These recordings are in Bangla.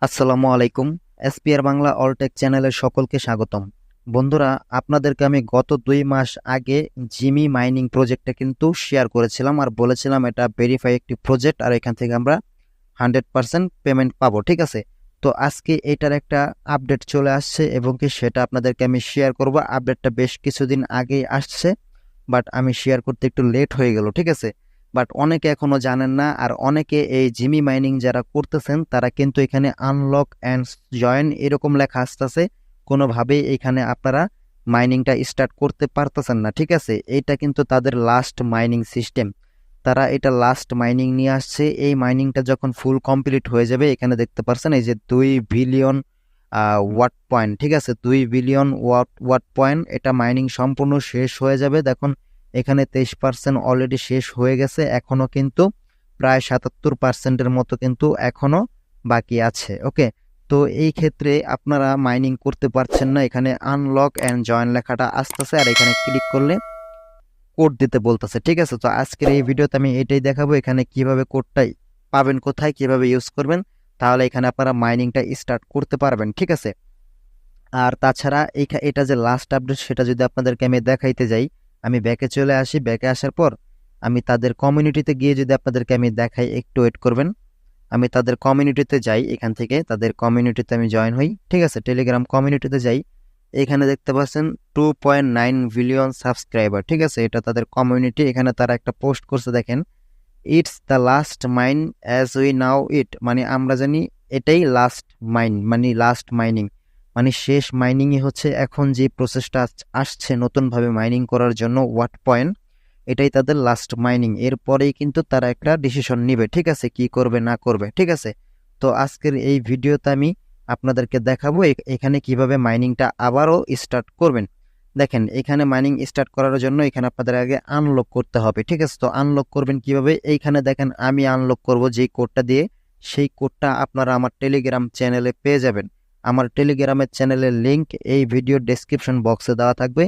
আসসালামু আলাইকুম। এসপিআর বাংলা অলটেক চ্যানেলে সকলকে স্বাগতম। বন্ধুরা, আপনাদেরকে আমি গত 2 মাস আগে জিমি মাইনিং প্রজেক্টটা কিন্তু শেয়ার করেছিলাম আর বলেছিলাম এটা ভেরিফাই একটি প্রজেক্ট আর এখান থেকে আমরা 100% পেমেন্ট পাবো, ঠিক আছে? তো আজকে এটার একটা আপডেট চলে আসছে এবং কি সেটা আপনাদেরকে আমি শেয়ার করব। আপডেটটা বেশ কিছুদিন আগেই আসছে, বাট আমি শেয়ার করতে একটু লেট হয়ে গেল, ঠিক আছে? বাট অনেকে এখনো জানেন না, আর অনেকে এই জিমি মাইনিং যারা করতেছেন তারা কিন্তু এখানে আনলক অ্যান্ড জয়েন এরকম লেখা আসতেছে, কোনোভাবেই এখানে আপনারা মাইনিংটা স্টার্ট করতে পারতেছেন না, ঠিক আছে? এইটা কিন্তু তাদের লাস্ট মাইনিং সিস্টেম, তারা এটা লাস্ট মাইনিং নিয়ে আসছে। এই মাইনিংটা যখন ফুল কমপ্লিট হয়ে যাবে, এখানে দেখতে পাচ্ছেন এই যে 2 বিলিয়ন ওয়াট পয়েন্ট, ঠিক আছে? 2 বিলিয়ন ওয়াট পয়েন্ট, এটা মাইনিং সম্পূর্ণ শেষ হয়ে যাবে। দেখুন এখানে 23% অলরেডি শেষ হয়ে গেছে, এখনো কিন্তু প্রায় 77%-এর মতো কিন্তু এখনো বাকি আছে। ওকে, তো এই ক্ষেত্রে আপনারা মাইনিং করতে পারছেন না, এখানে আনলক অ্যান্ড জয়েন লেখাটা আসতেছে আর এখানে ক্লিক করলে কোড দিতে বলতেছে, ঠিক আছে? তো আজকের এই ভিডিওতে আমি এটাই দেখাবো, এখানে কিভাবে কোডটাই পাবেন, কোথায় কিভাবে ইউজ করবেন, তাহলে এখানে আপনারা মাইনিংটা স্টার্ট করতে পারবেন, ঠিক আছে? আর তাছাড়া এটা যে লাস্ট আপডেট সেটা যদি আপনাদেরকে আমি দেখাইতে যাই, আমি ব্যাকে চলে আসি। ব্যাকে আসার পর আমি তাদের কমিউনিটিতে গিয়ে যদি আপনাদেরকে আমি দেখাই, একটু ওয়েট করবেন। আমি তাদের কমিউনিটিতে যাই, এখান থেকে তাদের কমিউনিটিতে আমি জয়েন হই, ঠিক আছে? টেলিগ্রাম কমিউনিটিতে যাই, এখানে দেখতে পাচ্ছেন 2.9 বিলিয়ন সাবস্ক্রাইবার, ঠিক আছে? এটা তাদের কমিউনিটি। এখানে তারা একটা পোস্ট করছে, দেখেন, it's the last mine as we know it, মানে আমরা জানি এটাই লাস্ট মাইন, মানে লাস্ট মাইনিং, মানে শেষ মাইনিংই হচ্ছে এখন যে প্রসেসটা আসছে নতুনভাবে মাইনিং করার জন্য ওয়াট পয়েন্ট, এটাই তাদের লাস্ট মাইনিং। এরপরেই কিন্তু তারা একটা ডিসিশন নিবে, ঠিক আছে, কি করবে না করবে, ঠিক আছে? তো আজকের এই ভিডিওতে আমি আপনাদেরকে দেখাবো এখানে কিভাবে মাইনিংটা আবারও স্টার্ট করবেন। দেখেন এখানে মাইনিং স্টার্ট করার জন্য এখানে আপনাদের আগে আনলক করতে হবে, ঠিক আছে? তো আনলক করবেন কিভাবে, এইখানে দেখেন আমি আনলক করব যেই কোডটা দিয়ে, সেই কোডটা আপনারা আমার টেলিগ্রাম চ্যানেলে পেয়ে যাবেন। আমার টেলিগ্রামের চ্যানেলের লিঙ্ক এই ভিডিও ডেসক্রিপশন বক্সে দেওয়া থাকবে।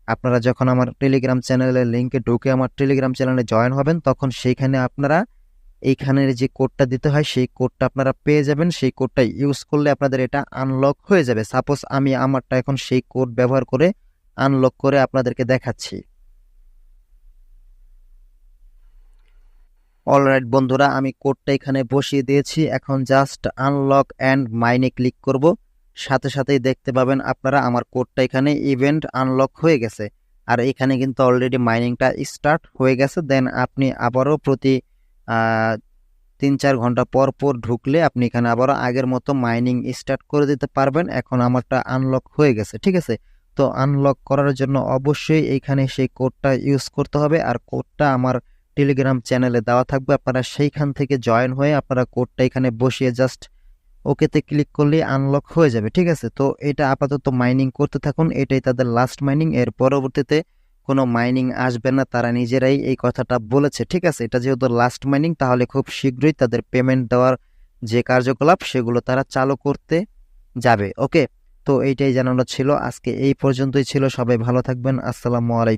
আপনারা যখন আমার টেলিগ্রাম চ্যানেলের লিঙ্কে ঢুকে আমার টেলিগ্রাম চ্যানেলে জয়েন হবেন, তখন সেইখানে আপনারা এইখানের যে কোডটা দিতে হয় সেই কোডটা আপনারা পেয়ে যাবেন। সেই কোডটা ইউজ করলে আপনাদের এটা আনলক হয়ে যাবে। সাপোজ আমি আমারটা এখন সেই কোড ব্যবহার করে আনলক করে আপনাদেরকে দেখাচ্ছি। অলরাইট বন্ধুরা, আমি কোডটা এখানে বসিয়ে দিয়েছি, এখন জাস্ট আনলক অ্যান্ড মাইনে ক্লিক করব। সাথে সাথেই দেখতে পাবেন আপনারা আমার কোডটা এখানে ইভেন্ট আনলক হয়ে গেছে, আর এখানে কিন্তু অলরেডি মাইনিংটা স্টার্ট হয়ে গেছে। দেন আপনি আবারও প্রতি 3-4 ঘন্টা পর পর ঢুকলে আপনি এখানে আবারও আগের মতো মাইনিং স্টার্ট করে দিতে পারবেন। এখন আমারটা আনলক হয়ে গেছে, ঠিক আছে? তো আনলক করার জন্য অবশ্যই এইখানে সেই কোডটা ইউজ করতে হবে, আর কোডটা আমার টেলিগ্রাম চ্যানেলে দেওয়া থাকবে। আপনারা সেইখান থেকে জয়েন হয়ে আপনারা কোডটা এখানে বসিয়ে জাস্ট ওকেতে ক্লিক করলে আনলক হয়ে যাবে, ঠিক আছে? তো এটা আপাতত মাইনিং করতে থাকুন, এটাই তাদের লাস্ট মাইনিং। এর পরবর্তীতে কোনো মাইনিং আসবে না, তারা নিজেরাই এই কথাটা বলেছে, ঠিক আছে? এটা যেহেতু লাস্ট মাইনিং, তাহলে খুব শীঘ্রই তাদের পেমেন্ট দেওয়ার যে কার্যকলাপ সেগুলো তারা চালু করতে যাবে। ওকে, তো এইটাই জানানো ছিল, আজকে এই পর্যন্তই ছিল। সবাই ভালো থাকবেন, আসসালামু আলাইকুম।